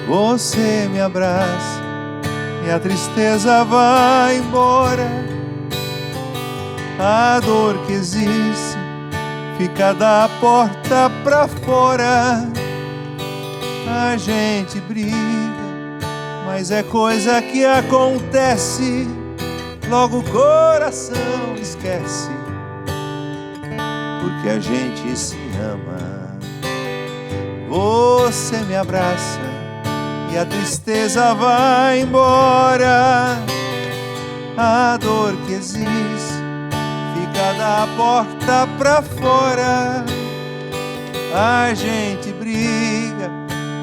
Você me abraça e a tristeza vai embora. A dor que existe fica da porta pra fora. A gente briga, mas é coisa que acontece. Logo o coração esquece, porque a gente se ama. Você me abraça e a tristeza vai embora. A dor que existe fica da porta pra fora. A gente briga,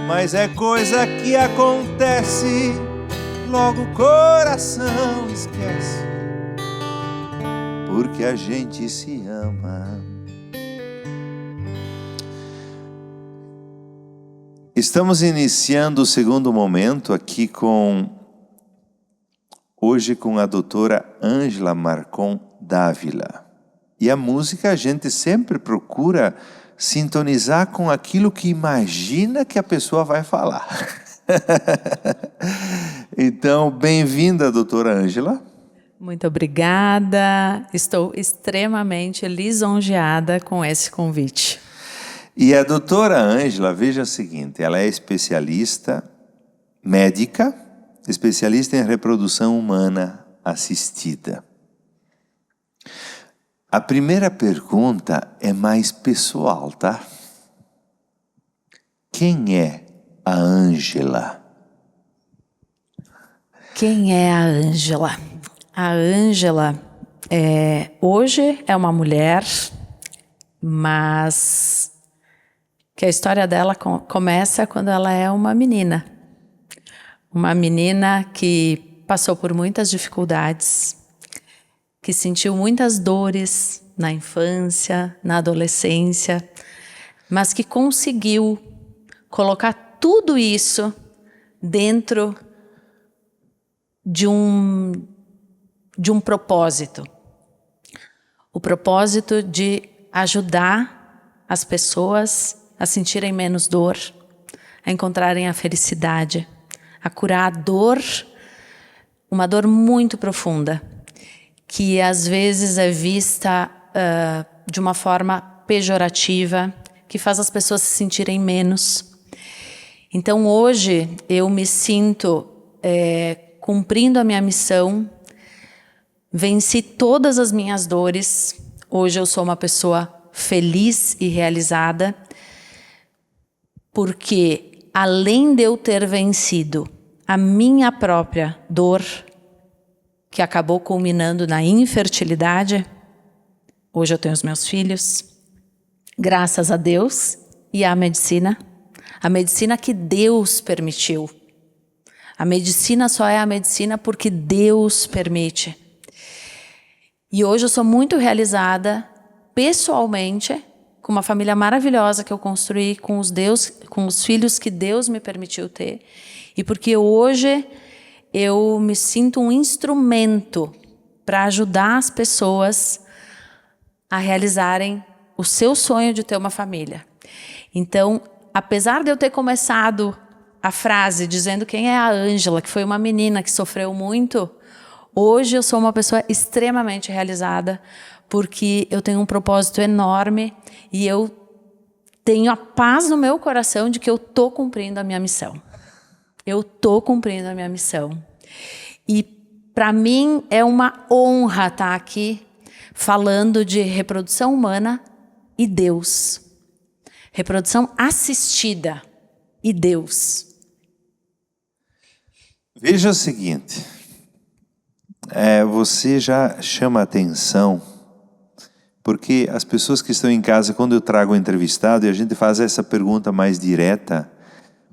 mas é coisa que acontece. Logo o coração esquece, porque a gente se ama. Estamos iniciando o segundo momento aqui hoje com a doutora Ângela Marcon Dávila. E a música a gente sempre procura sintonizar com aquilo que imagina que a pessoa vai falar. Então, bem-vinda, doutora Ângela. Muito obrigada. Estou extremamente lisonjeada com esse convite. E a doutora Ângela, veja o seguinte, ela é especialista médica, especialista em reprodução humana assistida. A primeira pergunta é mais pessoal, tá? Quem é a Ângela? Quem é a Ângela? A Ângela hoje é uma mulher, mas que a história dela começa quando ela é uma menina. Uma menina que passou por muitas dificuldades, que sentiu muitas dores na infância, na adolescência, mas que conseguiu colocar tudo isso dentro de um propósito. O propósito de ajudar as pessoas a sentirem menos dor, a encontrarem a felicidade, a curar a dor, uma dor muito profunda, que às vezes é vista de uma forma pejorativa, que faz as pessoas se sentirem menos. Então hoje eu me sinto cumprindo a minha missão, venci todas as minhas dores. Hoje eu sou uma pessoa feliz e realizada, porque além de eu ter vencido a minha própria dor, que acabou culminando na infertilidade, hoje eu tenho os meus filhos, graças a Deus e à medicina. A medicina que Deus permitiu. A medicina só é a medicina porque Deus permite. E hoje eu sou muito realizada pessoalmente, com uma família maravilhosa que eu construí, com os filhos que Deus me permitiu ter. E porque hoje eu me sinto um instrumento para ajudar as pessoas a realizarem o seu sonho de ter uma família. Então, apesar de eu ter começado a frase dizendo quem é a Ângela, que foi uma menina que sofreu muito, hoje eu sou uma pessoa extremamente realizada, porque eu tenho um propósito enorme e eu tenho a paz no meu coração de que eu estou cumprindo a minha missão. Eu estou cumprindo a minha missão. E para mim é uma honra estar aqui falando de reprodução humana e Deus. Reprodução assistida e Deus. Veja o seguinte, você já chama atenção, porque as pessoas que estão em casa, quando eu trago o entrevistado e a gente faz essa pergunta mais direta,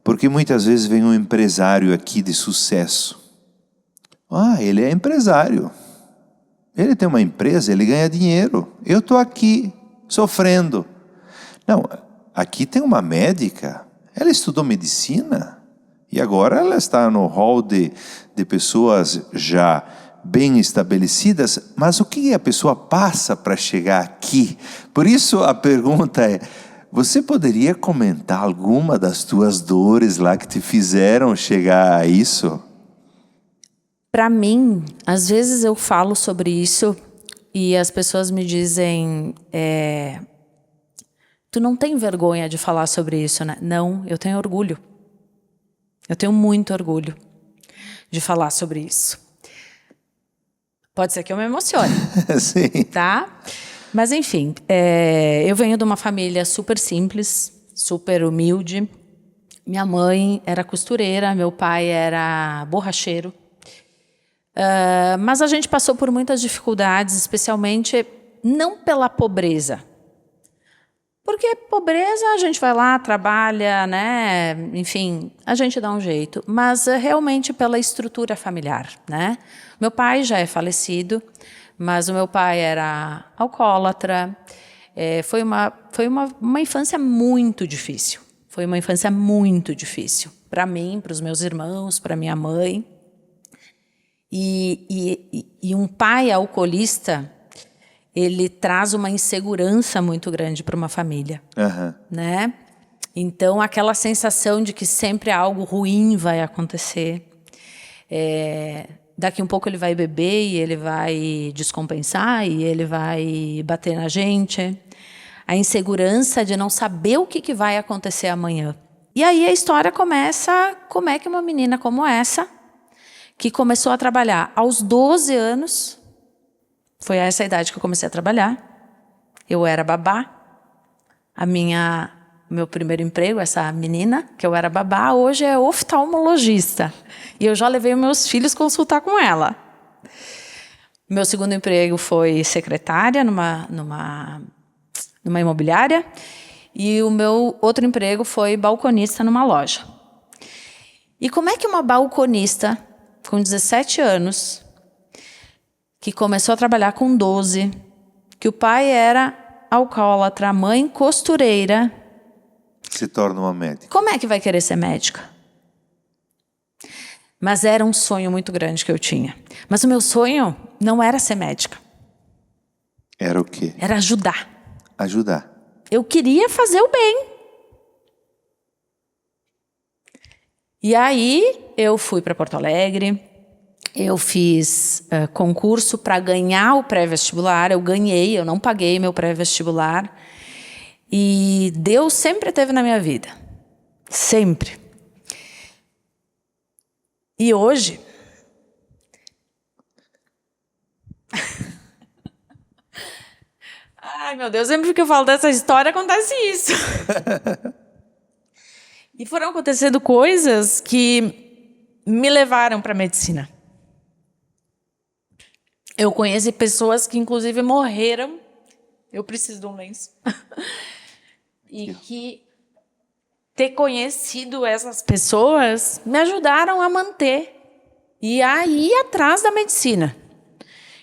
porque muitas vezes vem um empresário aqui de sucesso. Ele é empresário, ele tem uma empresa, ele ganha dinheiro, eu estou aqui sofrendo. Não, aqui tem uma médica, ela estudou medicina e agora ela está no hall de pessoas já bem estabelecidas, mas o que a pessoa passa para chegar aqui? Por isso a pergunta é, Você poderia comentar alguma das tuas dores lá que te fizeram chegar a isso? Para mim, às vezes eu falo sobre isso e as pessoas me dizem: tu não tem vergonha de falar sobre isso, né? Não, eu tenho orgulho. Eu tenho muito orgulho de falar sobre isso. Pode ser que eu me emocione, Sim. tá? Mas enfim, eu venho de uma família super simples, super humilde. Minha mãe era costureira, meu pai era borracheiro. Mas a gente passou por muitas dificuldades, especialmente não pela pobreza. Porque pobreza a gente vai lá, trabalha, né? Enfim, a gente dá um jeito. Mas realmente pela estrutura familiar, né? Meu pai já é falecido, mas o meu pai era alcoólatra. Foi uma infância muito difícil. Foi uma infância muito difícil. Para mim, para os meus irmãos, para minha mãe. E um pai alcoolista, ele traz uma insegurança muito grande para uma família, né? Então, aquela sensação de que sempre algo ruim vai acontecer. Daqui um pouco ele vai beber e ele vai descompensar e ele vai bater na gente. A insegurança de não saber o que vai acontecer amanhã. E aí a história começa, como é que uma menina como essa, que começou a trabalhar aos 12 anos, foi a essa idade que eu comecei a trabalhar. Eu era babá. Meu primeiro emprego, essa menina, que eu era babá, hoje é oftalmologista. E eu já levei meus filhos consultar com ela. Meu segundo emprego foi secretária numa imobiliária. E o meu outro emprego foi balconista numa loja. E como é que uma balconista, com 17 anos, que começou a trabalhar com 12, que o pai era alcoólatra, a mãe costureira, se torna uma médica? Como é que vai querer ser médica? Mas era um sonho muito grande que eu tinha. Mas o meu sonho não era ser médica. Era o quê? Era ajudar. Ajudar. Eu queria fazer o bem. E aí eu fui para Porto Alegre. Eu fiz concurso para ganhar o pré-vestibular. Eu ganhei, eu não paguei meu pré-vestibular. E Deus sempre esteve na minha vida. Sempre. E hoje... Ai, meu Deus, sempre que eu falo dessa história acontece isso. E foram acontecendo coisas que me levaram para a medicina. Eu conheci pessoas que, inclusive, morreram. Eu preciso de um lenço. E que ter conhecido essas pessoas me ajudaram a manter e a ir atrás da medicina.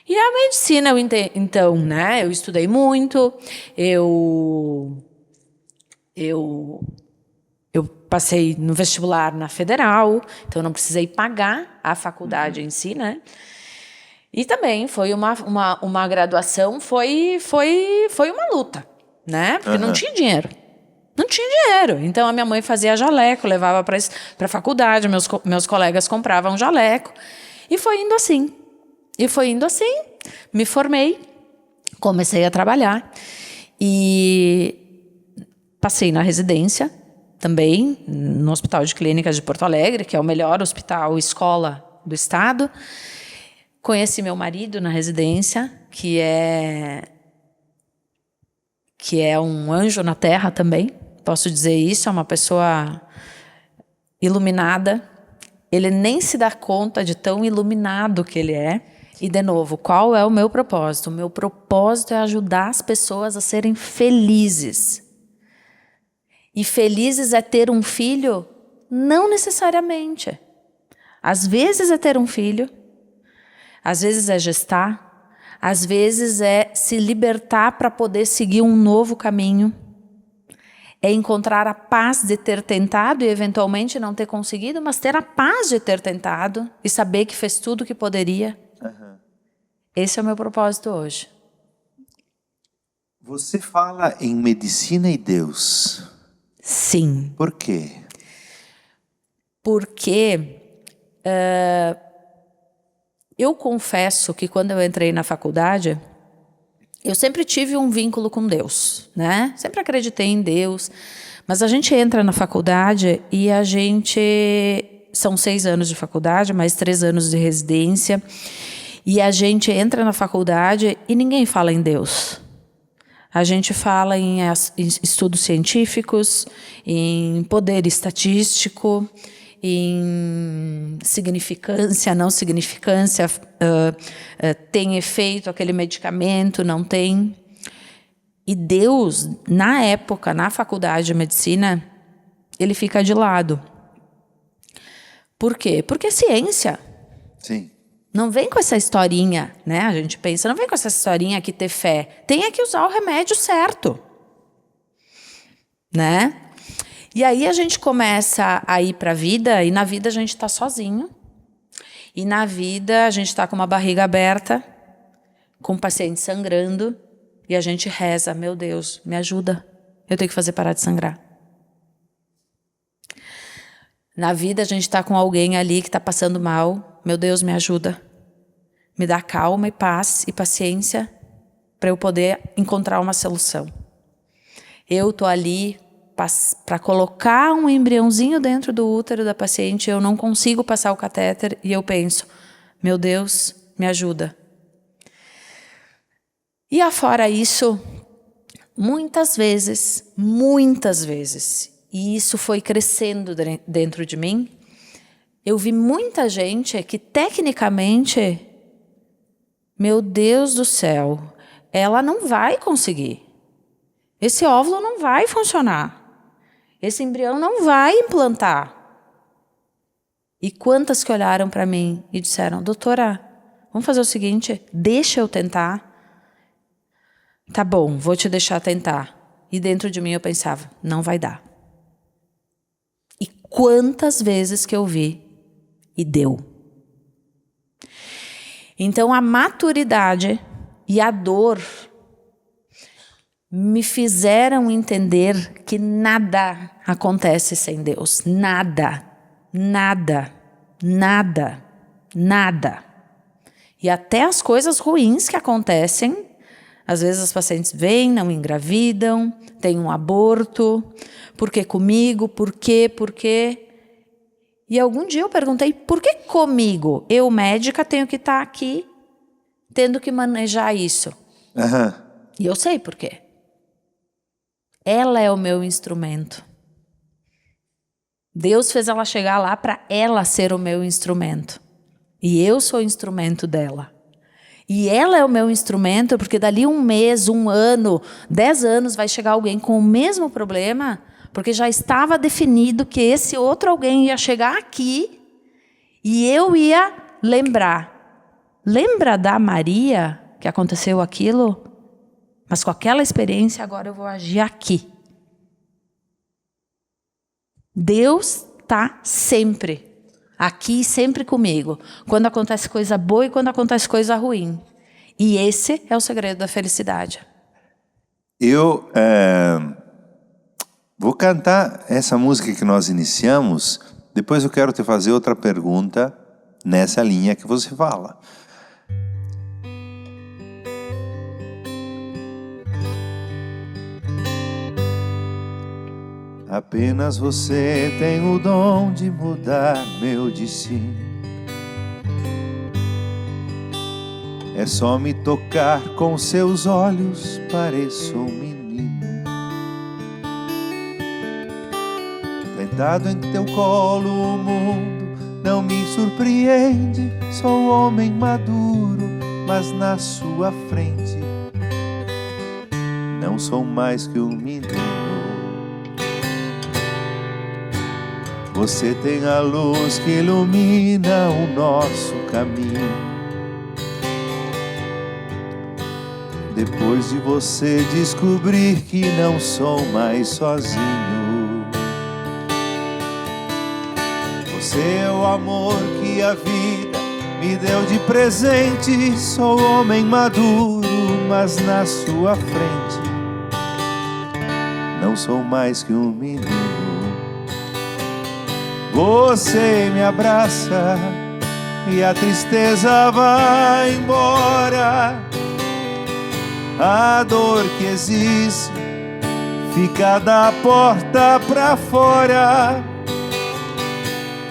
E a medicina, então, né? Eu estudei muito, eu passei no vestibular na Federal, então não precisei pagar a faculdade em si, né? E também foi uma graduação, foi uma luta, né? Porque não tinha dinheiro. Não tinha dinheiro. Então a minha mãe fazia jaleco, levava para a faculdade, meus colegas compravam jaleco. E foi indo assim. Me formei, comecei a trabalhar e passei na residência também, no Hospital de Clínicas de Porto Alegre, que é o melhor hospital escola do estado. Conheci meu marido na residência, que é um anjo na terra também, posso dizer isso, é uma pessoa iluminada. Ele nem se dá conta de tão iluminado que ele é. E, de novo, qual é o meu propósito? O meu propósito é ajudar as pessoas a serem felizes. E felizes é ter um filho? Não necessariamente. Às vezes é ter um filho, às vezes é gestar, às vezes é se libertar para poder seguir um novo caminho. É encontrar a paz de ter tentado e eventualmente não ter conseguido, mas ter a paz de ter tentado e saber que fez tudo o que poderia. Esse é o meu propósito hoje. Você fala em medicina e Deus. Sim. Por quê? Porque eu confesso que quando eu entrei na faculdade, eu sempre tive um vínculo com Deus, né? Sempre acreditei em Deus. Mas a gente entra na faculdade e a gente... São 6 anos de faculdade, mais 3 anos de residência. E a gente entra na faculdade e ninguém fala em Deus. A gente fala em estudos científicos, em poder estatístico, em significância, não significância, tem efeito aquele medicamento, não tem. E Deus, na época, na faculdade de medicina, ele fica de lado. Por quê? Porque é ciência. Sim. Não vem com essa historinha, né? A gente pensa, não vem com essa historinha que ter fé. Tem que usar o remédio certo, né? E aí a gente começa a ir para a vida, e na vida a gente está sozinho. E na vida a gente está com uma barriga aberta, com o paciente sangrando, e a gente reza, meu Deus, me ajuda, eu tenho que fazer parar de sangrar. Na vida a gente está com alguém ali que está passando mal, meu Deus, me ajuda. Me dá calma e paz e paciência para eu poder encontrar uma solução. Eu estou ali para colocar um embriãozinho dentro do útero da paciente, eu não consigo passar o catéter e eu penso, meu Deus, me ajuda. E afora isso, muitas vezes, e isso foi crescendo dentro de mim, eu vi muita gente que tecnicamente, meu Deus do céu, ela não vai conseguir. Esse óvulo não vai funcionar. Esse embrião não vai implantar. E quantas que olharam para mim e disseram, doutora, vamos fazer o seguinte, deixa eu tentar. Tá bom, vou te deixar tentar. E dentro de mim eu pensava, não vai dar. E quantas vezes que eu vi e deu. Então a maturidade e a dor me fizeram entender que nada acontece sem Deus. Nada, nada, nada, nada. E até as coisas ruins que acontecem, às vezes as pacientes vêm, não engravidam, têm um aborto, por que comigo, por quê? E algum dia eu perguntei, por que comigo? Eu, médica, tenho que estar aqui, tendo que manejar isso. Uhum. E eu sei por quê. Ela é o meu instrumento. Deus fez ela chegar lá para ela ser o meu instrumento. E eu sou o instrumento dela. E ela é o meu instrumento porque dali 1 mês, 1 ano, 10 anos vai chegar alguém com o mesmo problema, porque já estava definido que esse outro alguém ia chegar aqui e eu ia lembrar. Lembra da Maria que aconteceu aquilo? Mas com aquela experiência, agora eu vou agir aqui. Deus está sempre aqui, sempre comigo. Quando acontece coisa boa e quando acontece coisa ruim. E esse é o segredo da felicidade. Eu vou cantar essa música que nós iniciamos. Depois eu quero te fazer outra pergunta nessa linha que você fala. Apenas você tem o dom de mudar meu destino. É só me tocar com seus olhos, pareço um menino. Deitado em teu colo o mundo não me surpreende. Sou homem maduro, mas na sua frente não sou mais que um menino. Você tem a luz que ilumina o nosso caminho. Depois de você descobrir que não sou mais sozinho. Você é o amor que a vida me deu de presente. Sou homem maduro, mas na sua frente não sou mais que um menino. Você me abraça e a tristeza vai embora. A dor que existe fica da porta pra fora.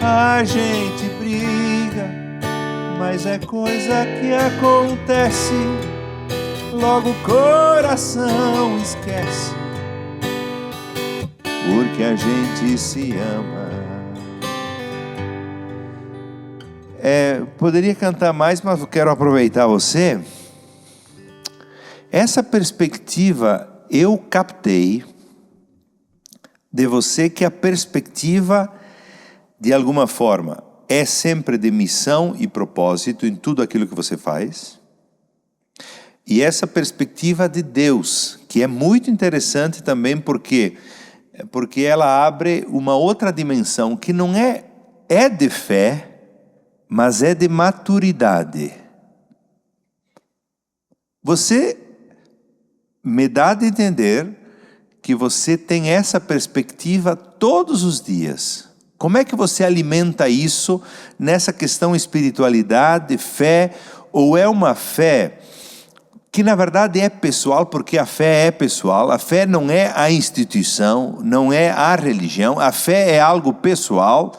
A gente briga, mas é coisa que acontece. Logo o coração esquece, porque a gente se ama. Poderia cantar mais, mas eu quero aproveitar você. Essa perspectiva eu captei de você, que a perspectiva, de alguma forma, é sempre de missão e propósito em tudo aquilo que você faz. E essa perspectiva de Deus, que é muito interessante também, porque ela abre uma outra dimensão que não é de fé, mas é de maturidade. Você me dá de entender que você tem essa perspectiva todos os dias. Como é que você alimenta isso nessa questão espiritualidade, fé, ou é uma fé que na verdade é pessoal, porque a fé é pessoal, a fé não é a instituição, não é a religião, a fé é algo pessoal,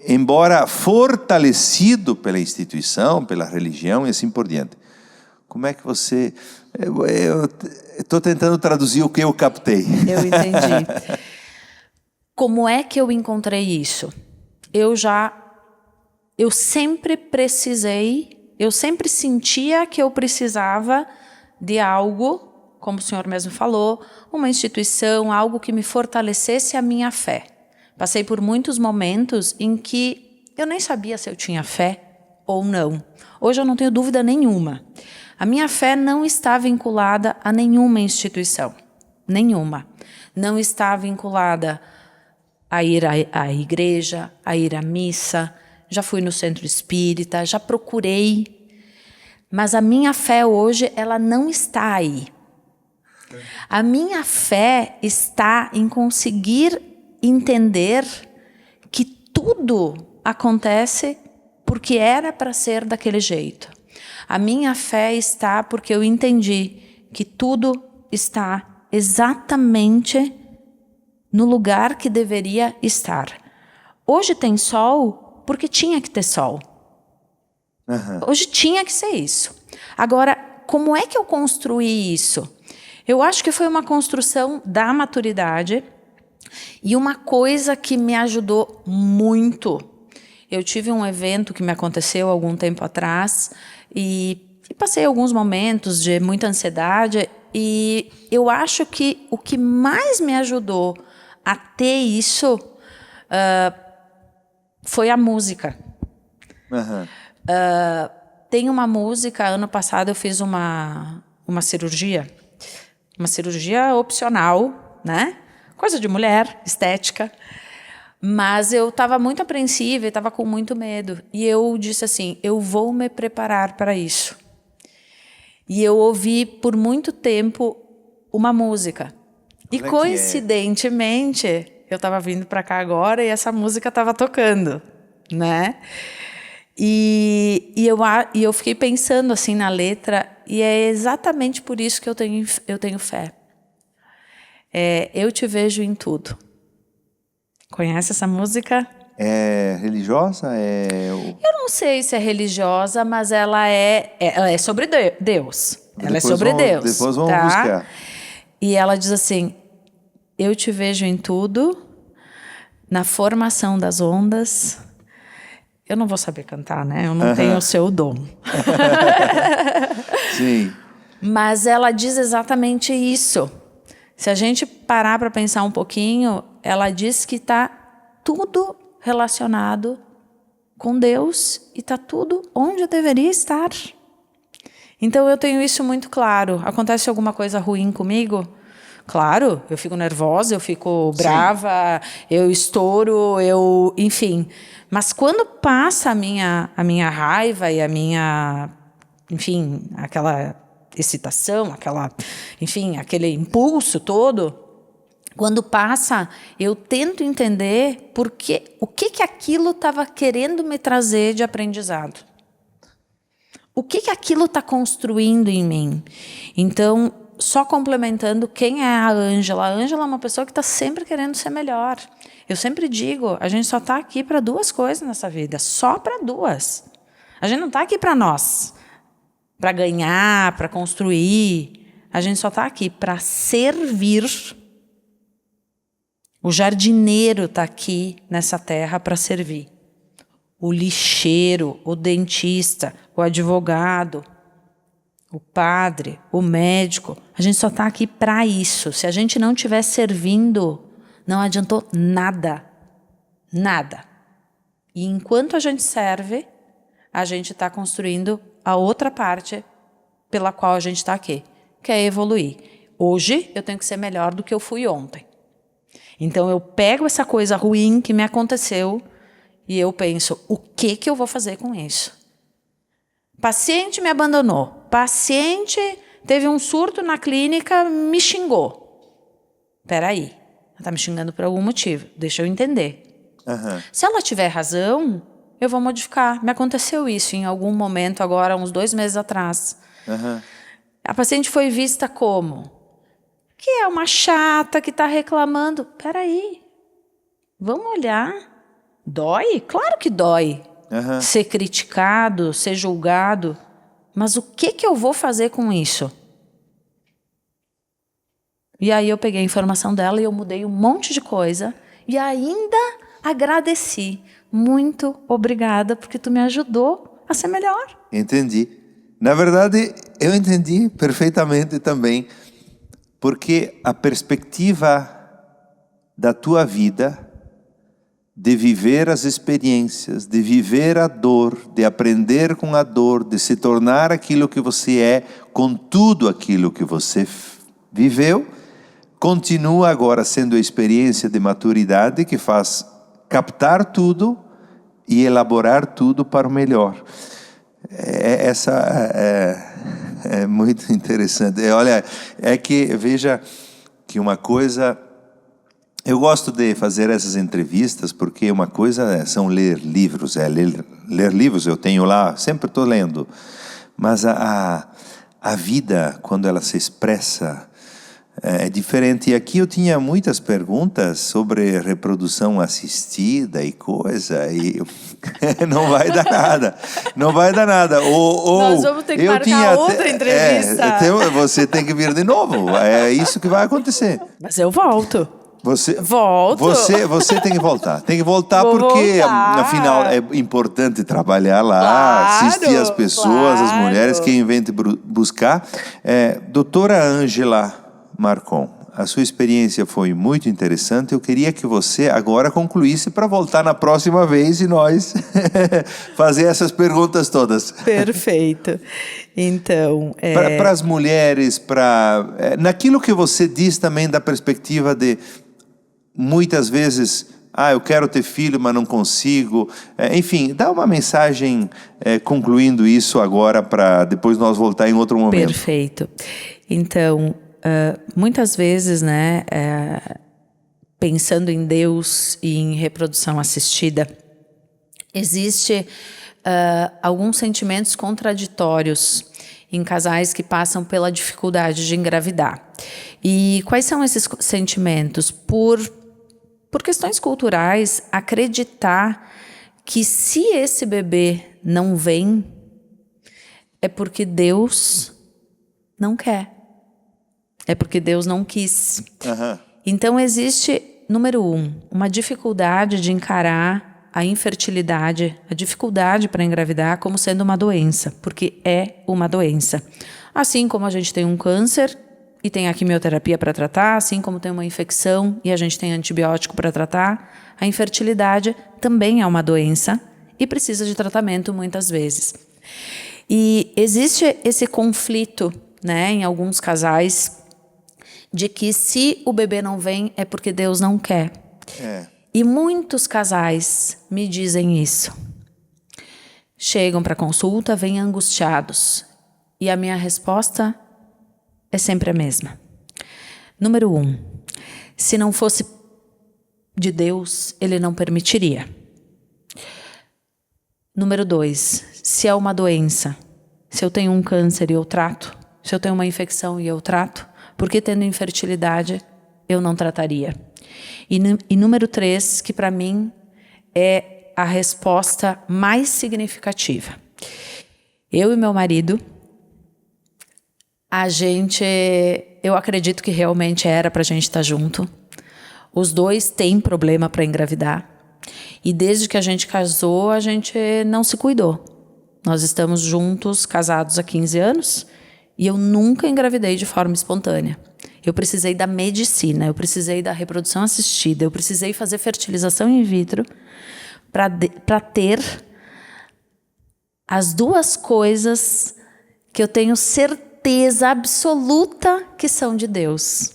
embora fortalecido pela instituição, pela religião e assim por diante. Como é que você... Eu estou tentando traduzir o que eu captei. Eu entendi. Como é que eu encontrei isso? Eu sempre precisei, eu sempre sentia que eu precisava de algo, como o senhor mesmo falou, uma instituição, algo que me fortalecesse a minha fé. Passei por muitos momentos em que eu nem sabia se eu tinha fé ou não. Hoje eu não tenho dúvida nenhuma. A minha fé não está vinculada a nenhuma instituição. Nenhuma. Não está vinculada a ir à igreja, a ir à missa. Já fui no centro espírita, já procurei. Mas a minha fé hoje, ela não está aí. A minha fé está em conseguir entender que tudo acontece porque era para ser daquele jeito. A minha fé está porque eu entendi que tudo está exatamente no lugar que deveria estar. Hoje tem sol porque tinha que ter sol. Hoje tinha que ser isso. Agora, como é que eu construí isso? Eu acho que foi uma construção da maturidade. E uma coisa que me ajudou muito, eu tive um evento que me aconteceu algum tempo atrás e passei alguns momentos de muita ansiedade e eu acho que o que mais me ajudou a ter isso foi a música. Tem uma música, ano passado eu fiz uma cirurgia opcional, né? Coisa de mulher, estética. Mas eu estava muito apreensiva e estava com muito medo. E eu disse assim, eu vou me preparar para isso. E eu ouvi por muito tempo uma música. E coincidentemente, eu estava vindo para cá agora e essa música estava tocando, né? E eu fiquei pensando assim na letra, e é exatamente por isso que eu tenho fé. Eu te vejo em tudo. Conhece essa música? É religiosa? Eu não sei se é religiosa, mas ela é sobre Deus. Ela é sobre Deus. Depois vamos tá? buscar. E ela diz assim, eu te vejo em tudo, na formação das ondas. Eu não vou saber cantar, né? Eu não tenho o seu dom. Sim. Mas ela diz exatamente isso. Se a gente parar para pensar um pouquinho, ela diz que está tudo relacionado com Deus e está tudo onde deveria estar. Então eu tenho isso muito claro. Acontece alguma coisa ruim comigo? Claro, eu fico nervosa, eu fico brava, eu estouro, enfim. Mas quando passa a minha raiva e a minha, enfim, aquela excitação, aquele impulso todo, Quando passa, eu tento entender o que aquilo estava querendo me trazer de aprendizado. O que aquilo está construindo em mim. Então, só complementando, quem é a Ângela? A Ângela é uma pessoa que está sempre querendo ser melhor. Eu sempre digo, a gente só está aqui para 2 coisas nessa vida, só para 2. A gente não está aqui para nós, para ganhar, para construir. A gente só está aqui para servir. O jardineiro está aqui nessa terra para servir. O lixeiro, o dentista, o advogado, o padre, o médico. A gente só está aqui para isso. Se a gente não estiver servindo, não adiantou nada. Nada. E enquanto a gente serve, a gente está construindo a outra parte pela qual a gente está aqui, que é evoluir. Hoje eu tenho que ser melhor do que eu fui ontem. Então eu pego essa coisa ruim que me aconteceu e eu penso, o que eu vou fazer com isso? Paciente me abandonou. Paciente teve um surto na clínica, me xingou. Espera aí, ela está me xingando por algum motivo. Deixa eu entender. Uhum. Se ela tiver razão, eu vou modificar. Me aconteceu isso em algum momento agora, uns 2 meses atrás. Uhum. A paciente foi vista como? Que é uma chata que está reclamando. Espera aí, vamos olhar. Dói? Claro que dói. Uhum. Ser criticado, ser julgado. Mas o que eu vou fazer com isso? E aí eu peguei a informação dela e eu mudei um monte de coisa. E ainda agradeci. Muito obrigada, porque tu me ajudou a ser melhor. Entendi. Na verdade, eu entendi perfeitamente também, porque a perspectiva da tua vida, de viver as experiências, de viver a dor, de aprender com a dor, de se tornar aquilo que você é, com tudo aquilo que você viveu, continua agora sendo a experiência de maturidade que faz captar tudo e elaborar tudo para o melhor. É muito interessante. Olha, é que veja que uma coisa... Eu gosto de fazer essas entrevistas porque uma coisa são ler livros. Ler livros eu tenho lá, sempre estou lendo. Mas a vida, quando ela se expressa, é diferente. E aqui eu tinha muitas perguntas sobre reprodução assistida e coisa. E não vai dar nada. Não vai dar nada. Nós vamos ter que marcar outra entrevista. Você tem que vir de novo. É isso que vai acontecer. Mas eu volto. Volto. Você tem que voltar. Tem que voltar porque, afinal, é importante trabalhar lá, claro, assistir as pessoas, as mulheres, quem vem te buscar. Doutora Ângela Marcon, a sua experiência foi muito interessante. Eu queria que você agora concluísse para voltar na próxima vez e nós fazer essas perguntas todas. Perfeito. Então... Para as mulheres, naquilo que você diz também da perspectiva de... Muitas vezes, eu quero ter filho, mas não consigo. Enfim, dá uma mensagem concluindo isso agora para depois nós voltar em outro momento. Perfeito. Então, muitas vezes, né, pensando em Deus e em reprodução assistida, existe alguns sentimentos contraditórios em casais que passam pela dificuldade de engravidar. E quais são esses sentimentos? Por questões culturais, acreditar que se esse bebê não vem, é porque Deus não quer. É porque Deus não quis. Uhum. Então existe, número 1, uma dificuldade de encarar a infertilidade, a dificuldade para engravidar como sendo uma doença, porque é uma doença. Assim como a gente tem um câncer e tem a quimioterapia para tratar, assim como tem uma infecção e a gente tem antibiótico para tratar, a infertilidade também é uma doença e precisa de tratamento muitas vezes. E existe esse conflito, né, em alguns casais, de que se o bebê não vem é porque Deus não quer. E muitos casais me dizem isso. Chegam para consulta, vêm angustiados. E a minha resposta é sempre a mesma. Número 1, Se não fosse de Deus, Ele não permitiria. Número 2, se é uma doença, se eu tenho um câncer e eu trato, se eu tenho uma infecção e eu trato, por que tendo infertilidade eu não trataria? E número 3, que para mim é a resposta mais significativa. Eu e meu marido, eu acredito que realmente era para a gente estar junto. Os dois têm problema para engravidar. E desde que a gente casou, a gente não se cuidou. Nós estamos juntos, casados há 15 anos, e eu nunca engravidei de forma espontânea. Eu precisei da medicina, eu precisei da reprodução assistida, eu precisei fazer fertilização in vitro para ter as duas coisas que eu tenho certeza absoluta que são de Deus.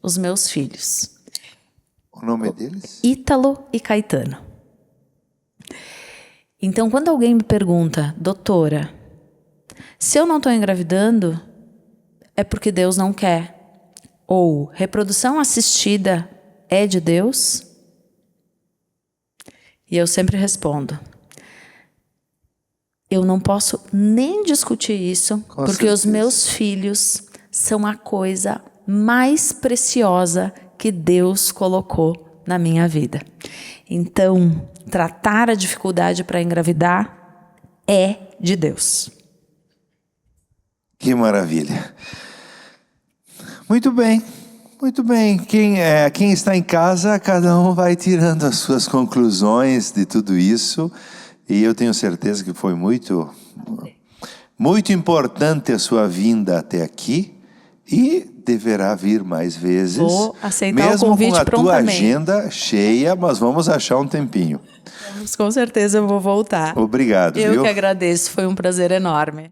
Os meus filhos. O nome deles? Ítalo e Caetano. Então, quando alguém me pergunta, doutora, se eu não estou engravidando, é porque Deus não quer. Ou reprodução assistida é de Deus? E eu sempre respondo, eu não posso nem discutir isso, porque certeza. Os meus filhos são a coisa mais preciosa que Deus colocou na minha vida. Então, tratar a dificuldade para engravidar é de Deus. Que maravilha. Muito bem, muito bem. Quem está em casa, cada um vai tirando as suas conclusões de tudo isso. E eu tenho certeza que foi muito importante a sua vinda até aqui. E deverá vir mais vezes. Vou aceitar o convite mesmo com a prontamente. tua agenda cheia, mas vamos achar um tempinho. Com certeza eu vou voltar. Obrigado, Eu viu? que agradeço, foi um prazer enorme.